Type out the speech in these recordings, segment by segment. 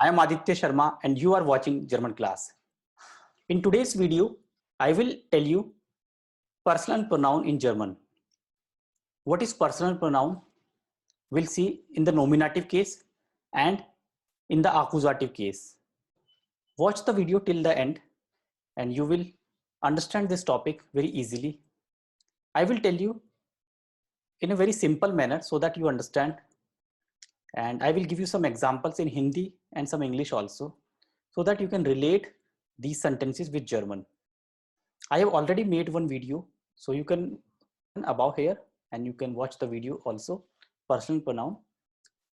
I am Aditya Sharma and you are watching German class. In today's video, I will tell you personal pronoun in German. What is personal pronoun? We'll see in the nominative case and in the accusative case. Watch the video till the end and you will understand this topic very easily. I will tell you in a very simple manner so that you understand, and I will give you some examples in Hindi and some English also so that you can relate these sentences with German. I have already made one video, so you can above here and you can watch the video also, personal pronoun,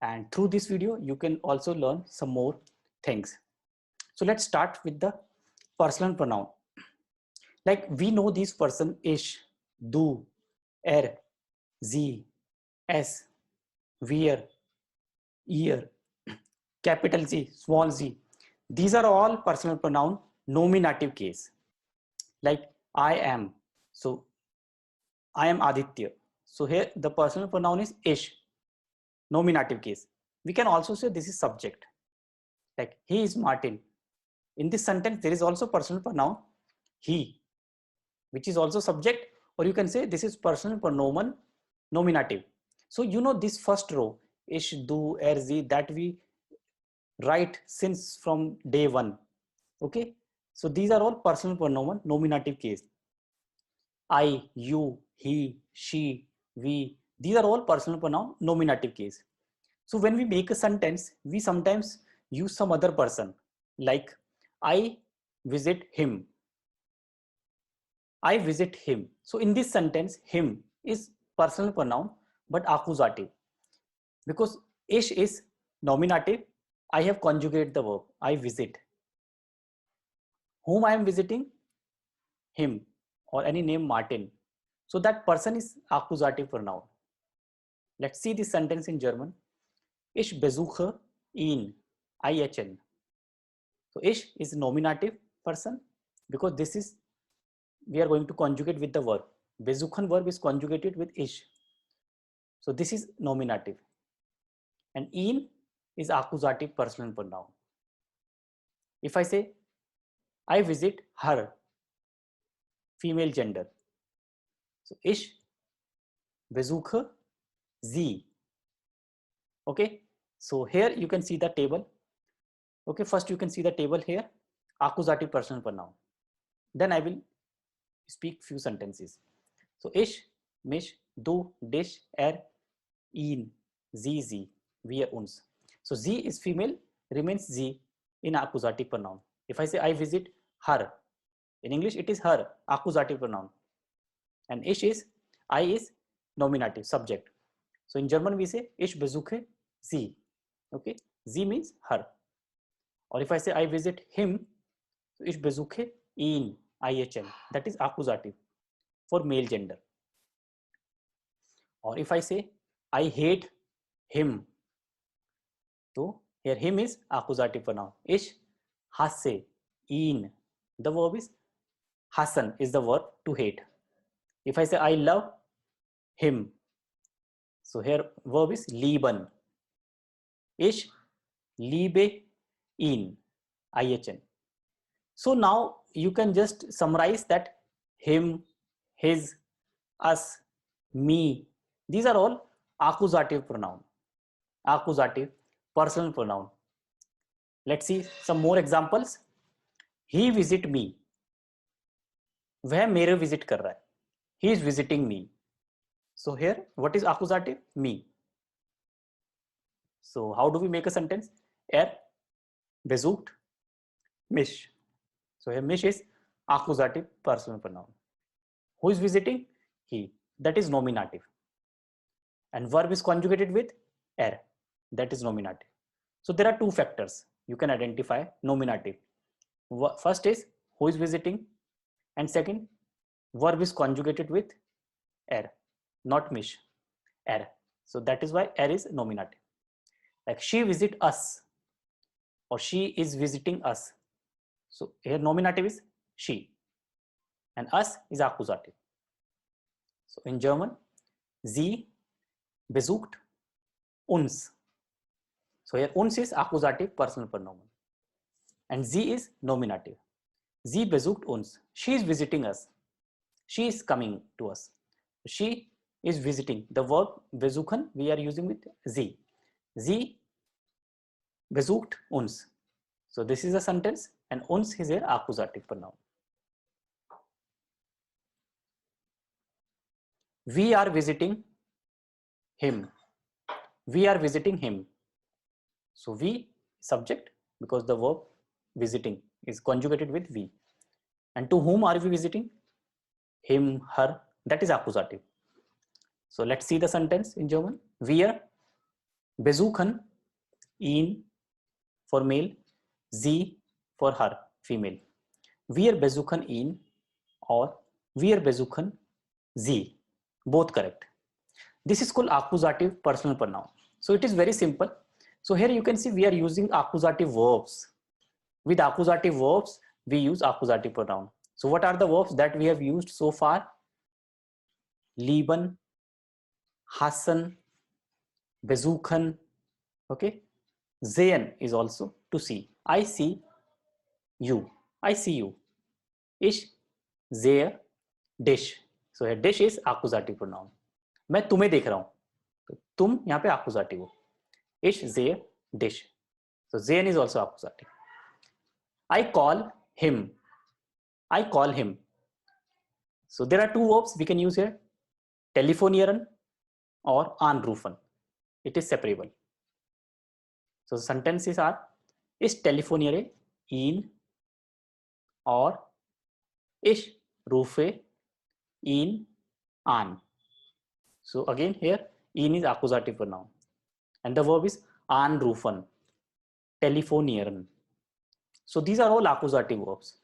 and through this video you can also learn some more things. So let's start with the personal pronoun. Like we know this person: ish, du, er, sie, es, wir, ihr, capital Z, small z. These are all personal pronoun nominative case. Like I am, so I am Aditya. So here the personal pronoun is ish, nominative case. We can also say this is subject. Like he is Martin. In this sentence, there is also personal pronoun he, which is also subject, or you can say this is personal pronoun nominative. So you know this first row, ish, du, er, sie, that we write since from day one. Okay. So these are all personal pronoun nominative case. I, you, he, she, we, these are all personal pronoun nominative case. So when we make a sentence, we sometimes use some other person, like I visit him. I visit him. So in this sentence, him is personal pronoun but accusative. Because ish is nominative, I have conjugate the verb I visit. Whom I am visiting? Him, or any name Martin. So that person is accusative pronoun. Let's see this sentence in German. Ich besuche ihn, IHN. So ich is nominative person because this is, we are going to conjugate with the verb. Besuchen verb is conjugated with ich. So this is nominative. And ihn is accusative personal pronoun. If I say, I visit her, female gender. So ich besuche sie. Okay. So here you can see the table. Okay. First you can see the table here, accusative personal pronoun. Then I will speak few sentences. So ich, mich, du, dich, ihn, sie, wir, uns. So sie is female, remains sie in accusative pronoun. If I say I visit her, in English it is her, accusative pronoun. And ich is, I is nominative, subject. So in German we say ich besuche sie. Okay, sie means her. Or if I say I visit him, so ich besuche ihn, IHN, that is accusative for male gender. Or if I say I hate him, so here him is accusative pronoun. Ich hasse ihn. The verb is hassen is the verb to hate. If I say I love him, so here verb is lieben. Ich liebe ihn, IHN. So now you can just summarize that him, his, us, me, these are all accusative pronoun, accusative personal pronoun. Let's see some more examples. He visit me. वह मेरे visit कर रहा है. He is visiting me. So here what is accusative? Me. So how do we make a sentence? Er besucht mich. So here mich is accusative personal pronoun. Who is visiting? He. That is nominative. And verb is conjugated with er. That is nominative. So there are two factors you can identify nominative. First is who is visiting, and second, verb is conjugated with er, not mich, er. So that is why er is nominative. Like she visit us, or she is visiting us. So here nominative is she, and us is accusative. So in German, sie besucht uns. So here uns is accusative personal pronoun and sie is nominative. Sie besucht uns. She is visiting us. She is coming to us. She is visiting. The verb besuchen we are using with sie. Sie besucht uns. So this is a sentence and uns is here accusative pronoun. We are visiting him. We are visiting him. So we subject because the verb visiting is conjugated with we. And to whom are we visiting? Him, her, that is accusative. So let's see the sentence in German. Wir besuchen ihn for male, sie for her, female. Wir besuchen ihn or wir besuchen sie, both correct. This is called accusative personal pronoun. So it is very simple. So here you can see we are using accusative verbs. With accusative verbs, we use accusative pronoun. So what are the verbs that we have used so far? Lieben, hassen, besuchen, okay? Sehen is also to see. I see you. I see you. Ich sehe dich. So here dich is accusative pronoun. मैं तुम्हें देख रहा हूं तो तुम यहाँ पे accusative हो. Ich sehe dich. So sehen is also accusative. I call him. I call him. So there are two verbs we can use here. Telefonieren or anrufen. It is separable. So sentences are ich telefoniere ihn or ich rufe ihn an. So again here ihn is accusative pronoun and the verb is anrufen, telefonieren. So these are all accusative verbs.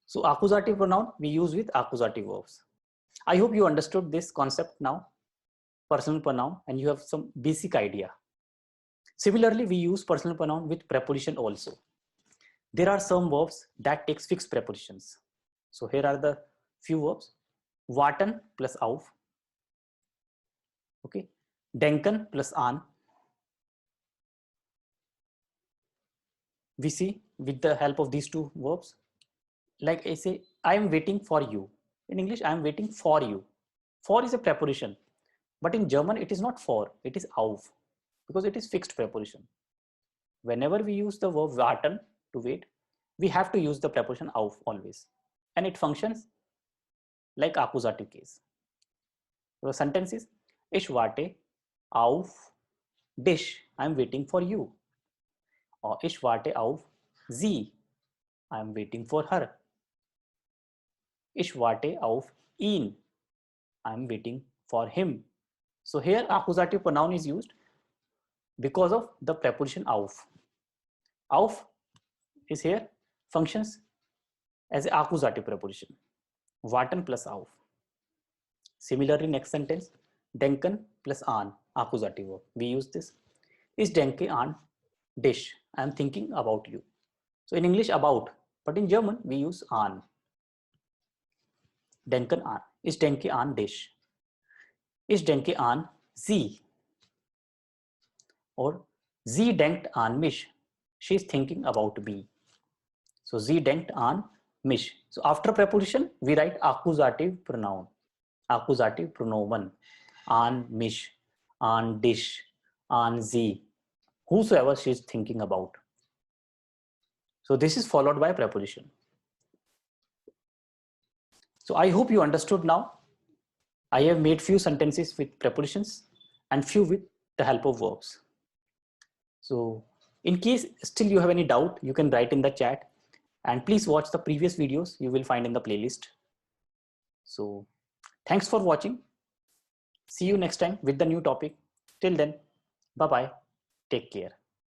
So accusative pronoun we use with accusative verbs. I hope you understood this concept now, personal pronoun, and you have some basic idea. Similarly, we use personal pronoun with preposition also. There are some verbs that takes fixed prepositions. So here are the few verbs. Warten plus auf. Okay. Denken plus an. We see with the help of these two verbs. Like I say, I am waiting for you. In English, I am waiting for you. For is a preposition. But in German, it is not for, it is auf. Because it is fixed preposition. Whenever we use the verb warten to wait, we have to use the preposition auf always. And it functions like accusative case. So the sentence is, ich warte auf dich. I am waiting for you. Or ich warte auf sie. I am waiting for her. Ich warte auf ihn. I am waiting for him. So here accusative pronoun is used because of the preposition auf. Auf is here functions as an accusative preposition. Warten plus auf. Similarly, next sentence, denken plus an, accusative verb. We use this. Ich denke an dich. I am thinking about you. So in English, about, but in German, we use an. Denken an. Ich denke an dich. Ich denke an sie. Or sie denkt an mich. She is thinking about me. So sie denkt an mich. So after preposition, we write accusative pronoun. Accusative pronomen. An mich, an dich, an sie. Whosoever she is thinking about. So this is followed by preposition. So I hope you understood now. I have made few sentences with prepositions and few with the help of verbs. So in case still you have any doubt, you can write in the chat and please watch the previous videos you will find in the playlist. So thanks for watching. See you next time with the new topic. Till then, bye-bye. Take care.